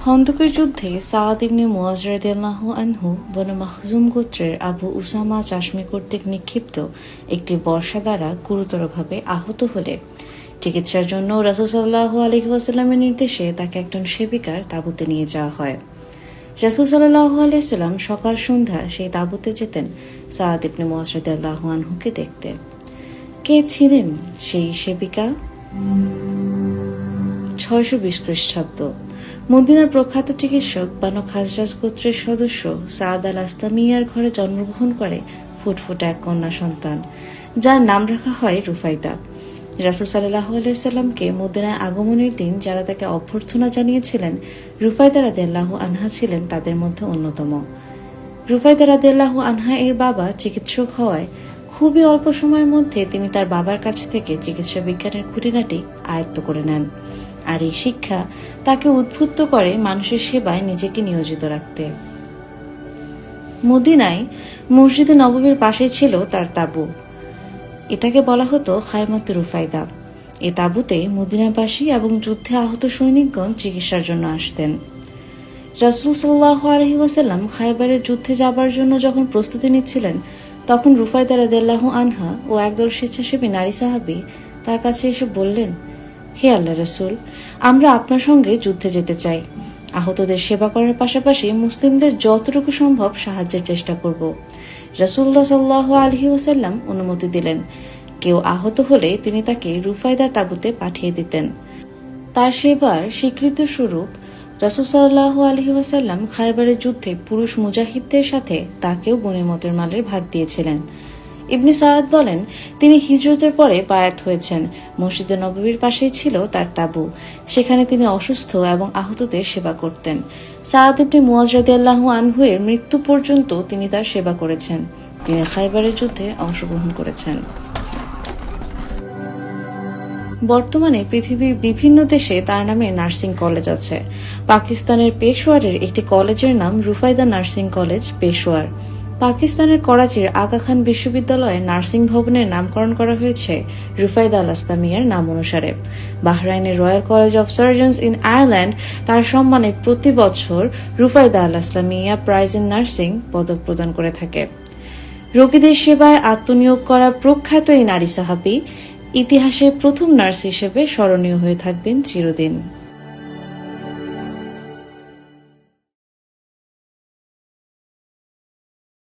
খন্দকের যুদ্ধে সাআদ ইবনে মুআজ রাদিয়াল্লাহু আনহু বনু মাখজুম গোত্রের আবু উসামা চাশমি কর্তৃক নিক্ষিপ্ত একটি বর্শা দ্বারা গুরুতরভাবে আহত হলে চিকিৎসার জন্য রাসূল সাল্লাল্লাহু আলাইহি ওয়াসাল্লামের নির্দেশে তাকে একজন সেবিকার তাঁবুতে নিয়ে যাওয়া হয়। রাসূল সাল্লাল্লাহু আলাইহি ওয়াসাল্লাম সকাল সন্ধ্যা সেই তাঁবুতে যেতেন সাআদ ইবনে মুআজ রাদিয়াল্লাহু আনহুকে দেখতে। কে ছিলেন সেই সেবিকা? 620 খ্রিস্টাব্দ। মদিনার প্রখ্যাত চিকিৎসক বানু খাজরাজ গোত্রের সদস্য সাদ আল আস্তামিয়ার ঘরে জন্মগ্রহণ করে ফুটফুটে এক কন্যা সন্তান, যার নাম রাখা হয় রুফাইদা। রাসূল সাল্লাল্লাহু আলাইহি সাল্লামকে মদিনায় আগমনের দিন যারা তাকে অভ্যর্থনা জানিয়েছিলেন, রুফাইদা রাদিয়াল্লাহু আনহা ছিলেন তাদের মধ্যে অন্যতম। রুফাইদা রাদিয়াল্লাহু আনহা এর বাবা চিকিৎসক হওয়ায় খুবই অল্প সময়ের মধ্যে তিনি তার বাবার কাছ থেকে চিকিৎসা বিজ্ঞানের খুঁটিনাটি আয়ত্ত করে নেন, আর এই শিক্ষা তাকে উদ্বুদ্ধ করে মানুষের সেবায় নিজেকে নিয়োজিত রাখতে। মদিনায় মসজিদে নববীর পাশে ছিল তার তাঁবু। এটাকে বলা হতো খায়মাত রুফাইদা। এ তাঁবুতে মদিনাবাসী এবং যুদ্ধে আহত সৈনিকগণ চিকিৎসার জন্য আসতেন। রাসূল সাল্লাল্লাহু আলাইহি ওয়াসাল্লাম খায়বারের যুদ্ধে যাবার জন্য যখন প্রস্তুতি নিচ্ছিলেন, তখন রুফাইদা রাদিয়াল্লাহু আনহা ও একদল স্বেচ্ছাসেবী নারী সাহাবী তার কাছে এসে বললেন, হে আল্লাহ রাসূল, আমরা আপনার সঙ্গে যুদ্ধে যেতে চাই। আহতদের সেবা করার পাশাপাশি মুসলিমদের যতটুকু সম্ভব সাহায্যের চেষ্টা করব। রাসূলুল্লাহ সাল্লাল্লাহু আলাইহি ওয়াসাল্লাম অনুমতি দিলেন। কেউ আহত হলে তিনি তাকে রুফাইদার তাঁবুতে পাঠিয়ে দিতেন। তার সেবার স্বীকৃত স্বরূপ রাসূল সাল্লাল্লাহু আলাইহি ওয়াসাল্লাম খায়বারের যুদ্ধে পুরুষ মুজাহিদদের সাথে তাকেও গনিমতের মালের ভাগ দিয়েছিলেন। ইবনে সাআদ বলেন, তিনি হিজরতের পরে বায়াত হয়েছেন। মসজিদে নববীর পাশেই ছিল তার তাঁবু। সেখানে তিনি অসুস্থ এবং আহতদের সেবা করতেন। সাআদ ইবনে মুআজ রাদিয়াল্লাহু আনহু এর মৃত্যু পর্যন্ত তিনি তার সেবা করেছেন। তিনি খায়বারের যুদ্ধে অংশগ্রহণ করেছেন। বর্তমানে পৃথিবীর বিভিন্ন দেশে তার নামে নার্সিং কলেজ আছে। পাকিস্তানের পেশোয়ারের একটি কলেজের নাম রুফাইদা নার্সিং কলেজ, পেশোয়ার। পাকিস্তানের করাচির আগা খান বিশ্ববিদ্যালয়ে নার্সিং ভবনের নামকরণ করা হয়েছে রুফাইদা আল আস্তামিয়ার নাম অনুসারে। বাহরাইনের royal college of surgeons in Ireland তার সম্মানে প্রতি বছর Rufaida Al Aslamia prize in nursing পদক প্রদান করে থাকে। রোগীদের সেবায় আত্মনিয়োগ করা প্রখ্যাত এই নারী সাহাবী ইতিহাসে প্রথম নার্স হিসেবে স্মরণীয় হয়ে থাকবেন চিরদিন।